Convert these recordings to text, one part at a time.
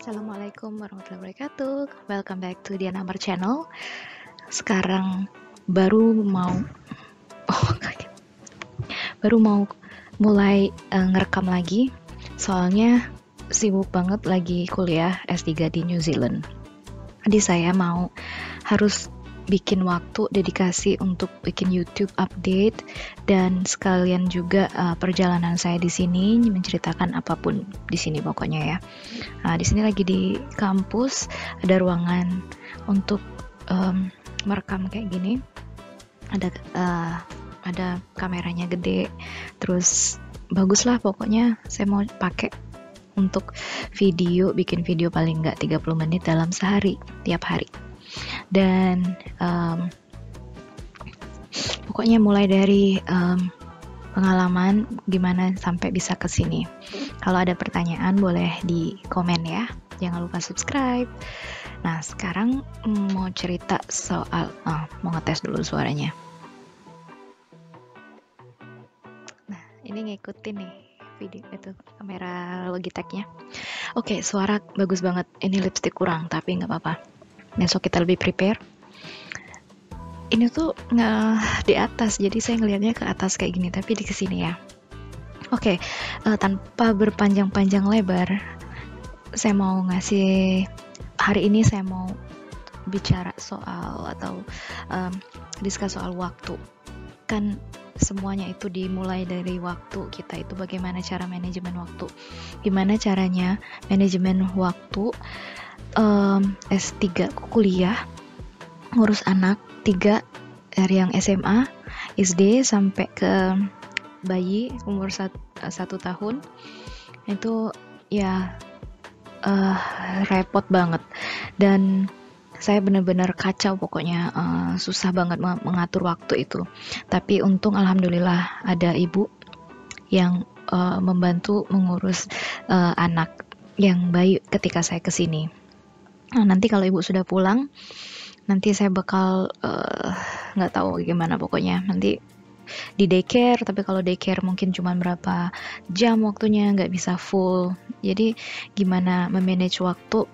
Assalamualaikum warahmatullahi wabarakatuh. Welcome back to Diana Amar Channel. Sekarang baru mau kaget. Baru mau mulai ngerekam lagi. Soalnya sibuk banget lagi kuliah S3 di New Zealand. Jadi saya harus bikin waktu dedikasi untuk bikin YouTube update dan sekalian juga perjalanan saya di sini menceritakan apapun di sini pokoknya ya. Di sini lagi di kampus ada ruangan untuk merekam kayak gini. Ada kameranya gede, terus bagus lah pokoknya. Saya mau pakai untuk bikin video paling nggak 30 menit dalam sehari, tiap hari. Dan pokoknya mulai dari pengalaman gimana sampai bisa ke sini. Kalau ada pertanyaan boleh di komen ya. Jangan lupa subscribe. Nah, sekarang mau cerita soal mau ngetes dulu suaranya. Nah, ini ngikutin nih video itu kamera Logitech-nya. Oke, suara bagus banget. Ini lipstick kurang, tapi nggak apa-apa. Besok kita lebih prepare. Ini tuh di atas, jadi saya ngelihatnya ke atas kayak gini, tapi di kesini ya. Oke, tanpa berpanjang-panjang lebar, saya mau hari ini saya mau bicara soal atau discuss soal waktu. Kan semuanya itu dimulai dari waktu kita itu, bagaimana cara manajemen waktu. Gimana caranya manajemen waktu S3 kuliah, ngurus anak 3 dari yang SMA, SD sampai ke bayi umur 1 tahun. Itu ya repot banget dan saya benar-benar kacau pokoknya, susah banget mengatur waktu itu. Tapi untung alhamdulillah ada ibu yang membantu mengurus anak yang bayi ketika saya kesini. Nah, nanti kalau ibu sudah pulang, nanti saya bakal nggak tahu gimana pokoknya nanti di daycare, tapi kalau daycare mungkin cuma berapa jam waktunya, nggak bisa full. Jadi gimana memanage waktu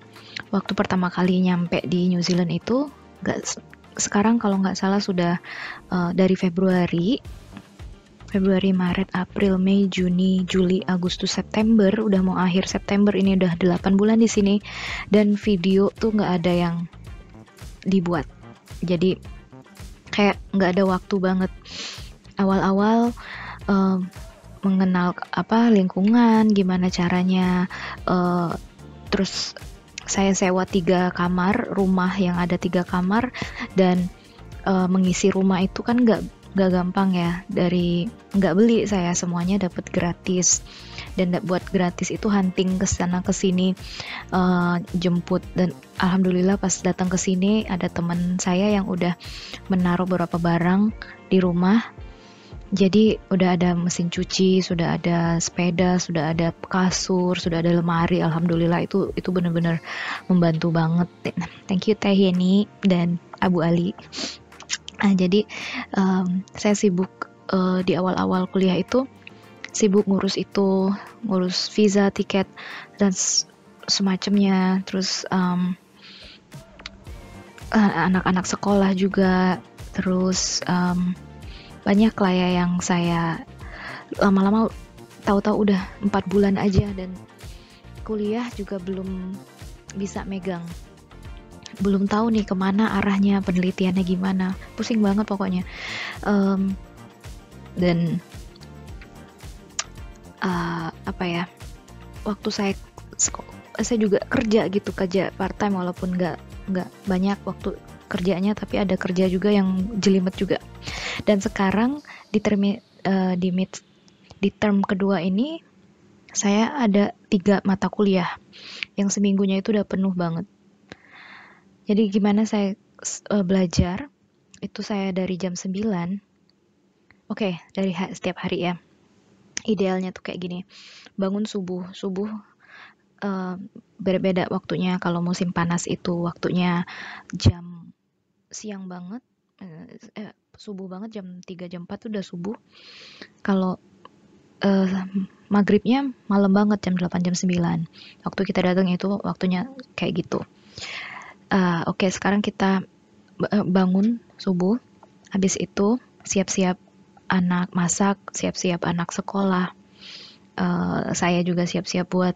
pertama kali nyampe di New Zealand itu, sekarang kalau nggak salah sudah dari Februari, Maret, April, Mei, Juni, Juli, Agustus, September, udah mau akhir September, ini udah 8 bulan di sini dan video tuh nggak ada yang dibuat. Jadi kayak nggak ada waktu banget. Awal-awal mengenal lingkungan, gimana caranya, terus saya sewa 3 kamar, rumah yang ada 3 kamar, dan mengisi rumah itu kan nggak gampang ya, nggak beli, saya semuanya dapat gratis. Dan buat gratis itu hunting ke sana ke sini, jemput, dan alhamdulillah pas datang ke sini ada teman saya yang udah menaruh beberapa barang di rumah. Jadi udah ada mesin cuci, sudah ada sepeda, sudah ada kasur, sudah ada lemari. Alhamdulillah itu benar-benar membantu banget. Thank you Teh Yeni dan Abu Ali. Jadi saya sibuk di awal-awal kuliah itu, sibuk ngurus visa, tiket dan semacamnya. Terus anak-anak sekolah juga. Terus banyak lah ya yang saya lama-lama, tahu-tahu udah 4 bulan aja dan kuliah juga belum bisa megang, belum tahu nih kemana arahnya, penelitiannya gimana, pusing banget pokoknya. Dan waktu saya juga kerja part time, walaupun nggak banyak waktu kerjanya, tapi ada kerja juga yang jelimet juga. Dan sekarang di term kedua ini saya ada 3 mata kuliah yang seminggunya itu udah penuh banget. Jadi gimana saya belajar itu, saya dari jam 9, dari setiap hari ya. Idealnya tuh kayak gini, bangun subuh berbeda waktunya. Kalau musim panas itu waktunya jam siang banget, subuh banget, jam 3 jam 4 udah subuh. Kalau maghribnya malam banget, jam 8, jam 9. Waktu kita datang itu waktunya kayak gitu. Oke, sekarang kita bangun subuh, habis itu siap-siap anak masak, siap-siap anak sekolah. Saya juga siap-siap buat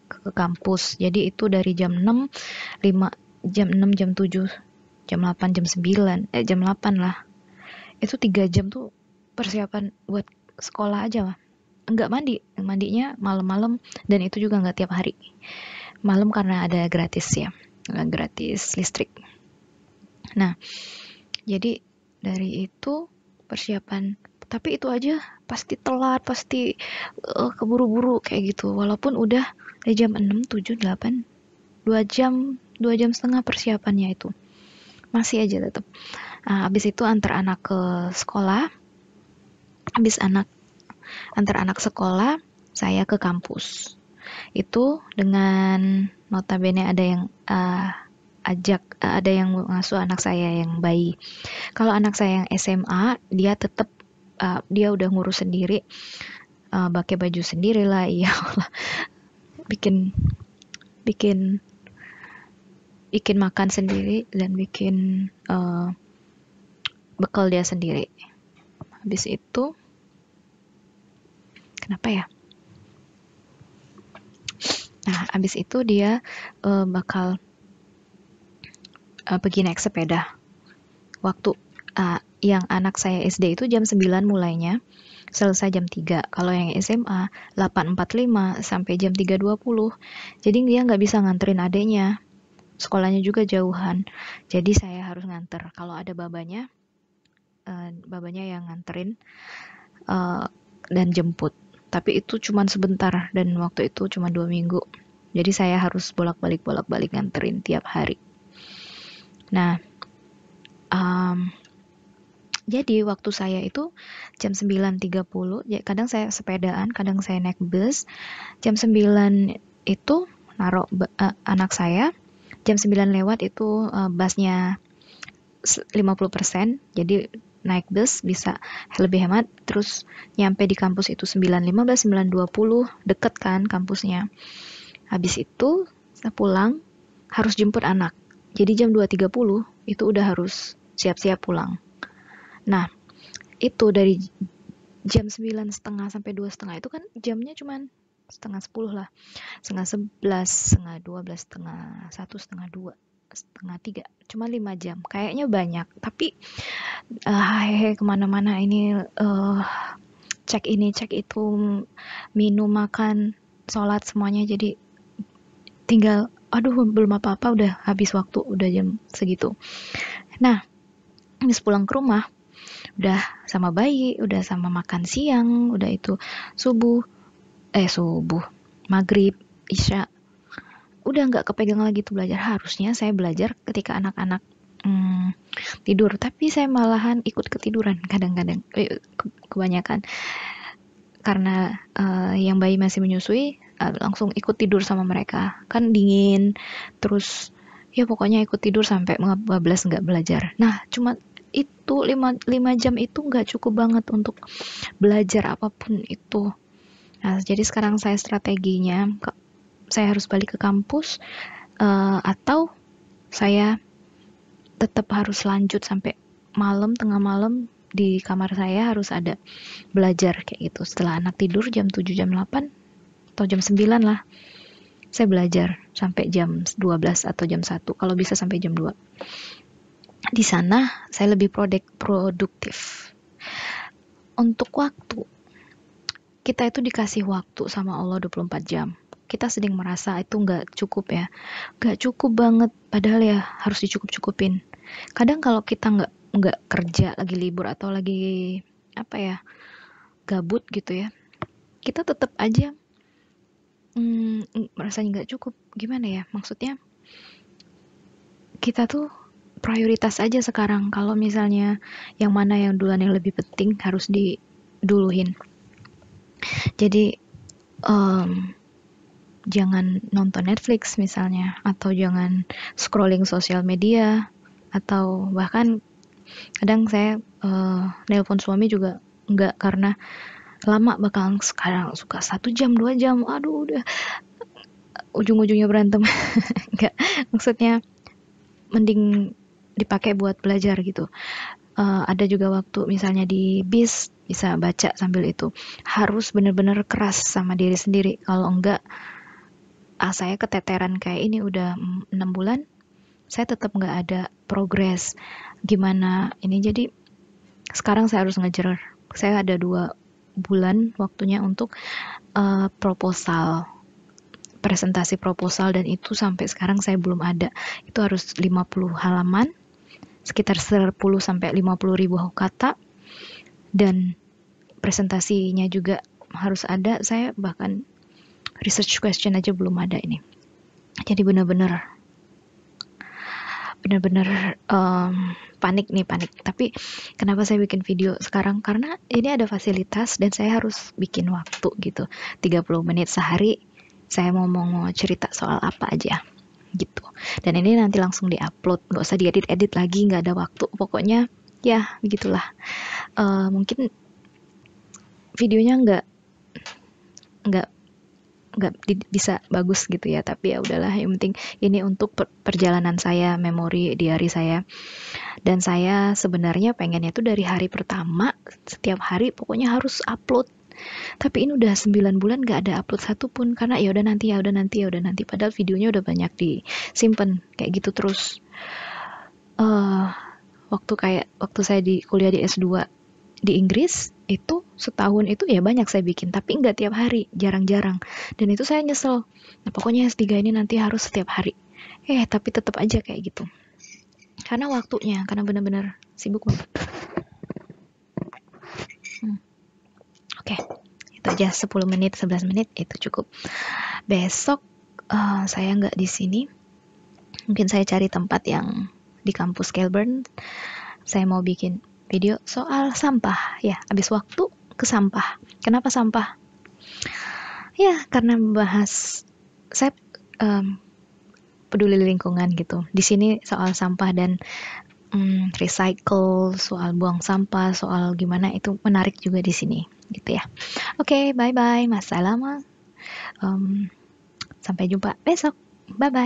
ke kampus. Jadi itu dari jam 6, 5, jam 6, jam 7, jam 8, jam 9, jam 8 lah. Itu 3 jam tuh persiapan buat sekolah aja lah. Enggak mandi, mandinya malam-malam, dan itu juga enggak tiap hari. Malam karena ada gratis ya, gratis listrik. Nah, jadi dari itu persiapan, tapi itu aja pasti telat, pasti keburu-buru kayak gitu. Walaupun udah dari jam 6, 7, 8, 2 jam, 2 jam setengah persiapannya itu. Masih aja tetap. Habis itu antar anak ke sekolah. Habis antar anak sekolah, saya ke kampus. Itu dengan notabene ada yang ada yang ngasuh anak saya yang bayi. Kalau anak saya yang SMA, dia tetap dia udah ngurus sendiri, pakai baju sendiri lah, iya, bikin bikin bikin makan sendiri dan bikin bekal dia sendiri. Habis itu, kenapa ya? Nah, habis itu dia bakal pergi naik sepeda. Waktu yang anak saya SD itu jam 9 mulainya, selesai jam 3. Kalau yang SMA 8.45 sampai jam 3.20. Jadi dia nggak bisa nganterin adeknya. Sekolahnya juga jauhan. Jadi saya harus nganter. Kalau ada babanya yang nganterin dan jemput. Tapi itu cuma sebentar dan waktu itu cuma 2 minggu. Jadi saya harus bolak-balik nganterin tiap hari. Nah, jadi waktu saya itu jam 9.30, ya kadang saya sepedaan, kadang saya naik bus. Jam 9 itu naruh anak saya, jam 9 lewat itu busnya 50%, jadi naik bus bisa lebih hemat, terus nyampe di kampus itu 9.15, 9.20, deket kan kampusnya. Habis itu saya pulang, harus jemput anak. Jadi jam 2.30 itu udah harus siap-siap pulang. Nah, itu dari jam 9.30 sampai 2.30 itu kan jamnya cuman setengah 10 lah. Setengah 11, setengah 12, setengah 1, setengah 2, setengah 3. Cuma 5 jam. Kayaknya banyak. Tapi kemana-mana ini cek ini, cek itu, minum, makan, sholat, semuanya. Jadi tinggal, aduh belum apa-apa udah habis waktu, udah jam segitu. Nah, habis pulang ke rumah, udah sama bayi, udah sama makan siang, udah itu subuh, maghrib, isya, udah nggak kepegang lagi tuh belajar. Harusnya saya belajar ketika anak-anak tidur, tapi saya malahan ikut ketiduran kadang-kadang, kebanyakan karena yang bayi masih menyusui, langsung ikut tidur sama mereka, kan dingin, terus ya pokoknya ikut tidur sampai 15 nggak belajar. Nah, cuma itu 5 jam itu nggak cukup banget untuk belajar apapun itu. Nah, jadi sekarang saya strateginya, saya harus balik ke kampus, atau saya tetap harus lanjut sampai malam, tengah malam di kamar saya harus ada belajar kayak gitu. Setelah anak tidur jam 7, jam 8, atau jam 9 lah, saya belajar sampai jam 12 atau jam 1, kalau bisa sampai jam 2. Di sana saya lebih produktif. Untuk waktu, kita itu dikasih waktu sama Allah 24 jam. Kita sering merasa itu nggak cukup ya. Nggak cukup banget, padahal ya harus dicukup-cukupin. Kadang kalau kita nggak kerja, lagi libur atau lagi apa ya, gabut gitu ya, kita tetap aja merasanya nggak cukup. Gimana ya, maksudnya kita tuh prioritas aja sekarang. Kalau misalnya yang mana yang duluan yang lebih penting harus diduluhin. Jadi jangan nonton Netflix misalnya, atau jangan scrolling sosial media, atau bahkan kadang saya nelpon suami juga enggak, karena lama, bakal sekarang suka 1 jam 2 jam, aduh udah ujung-ujungnya berantem. Enggak, maksudnya mending dipakai buat belajar gitu. Ada juga waktu misalnya di bis bisa baca sambil itu. Harus bener-bener keras sama diri sendiri. Kalau enggak, saya keteteran kayak ini udah 6 bulan, saya tetap nggak ada progres. Gimana ini, jadi sekarang saya harus ngejar. Saya ada 2 bulan waktunya untuk proposal, presentasi proposal, dan itu sampai sekarang saya belum ada. Itu harus 50 halaman, sekitar 10 sampai 50 ribu kata, dan presentasinya juga harus ada. Saya bahkan research question aja belum ada ini. Jadi benar-benar panik nih, panik. Tapi kenapa saya bikin video sekarang? Karena ini ada fasilitas dan saya harus bikin waktu gitu. 30 menit sehari saya mau cerita soal apa aja gitu. Dan ini nanti langsung diupload, nggak usah diedit-edit lagi, nggak ada waktu. Pokoknya ya begitulah. Mungkin videonya nggak bisa bagus gitu ya, tapi ya udahlah, yang penting ini untuk perjalanan saya, memori diary saya. Dan saya sebenarnya pengennya tuh dari hari pertama setiap hari pokoknya harus upload, tapi ini udah 9 bulan gak ada upload satupun, karena ya udah nanti, padahal videonya udah banyak disimpan kayak gitu terus. Waktu saya di kuliah di S2 di Inggris, itu setahun itu ya banyak saya bikin, tapi nggak tiap hari, jarang-jarang. Dan itu saya nyesel. Nah, pokoknya S3 ini nanti harus setiap hari. Tapi tetap aja kayak gitu. Karena waktunya, karena benar-benar sibuk banget. Oke, itu aja, 10 menit, 11 menit, itu cukup. Besok saya nggak di sini. Mungkin saya cari tempat yang di kampus Kelburn. Saya mau bikin video soal sampah, ya, habis waktu ke sampah. Kenapa sampah? Ya, karena membahas, saya peduli lingkungan gitu. Di sini soal sampah dan recycle, soal buang sampah, soal gimana, itu menarik juga di sini, gitu ya. Oke, bye bye, Mas Salama. Sampai jumpa besok. Bye bye.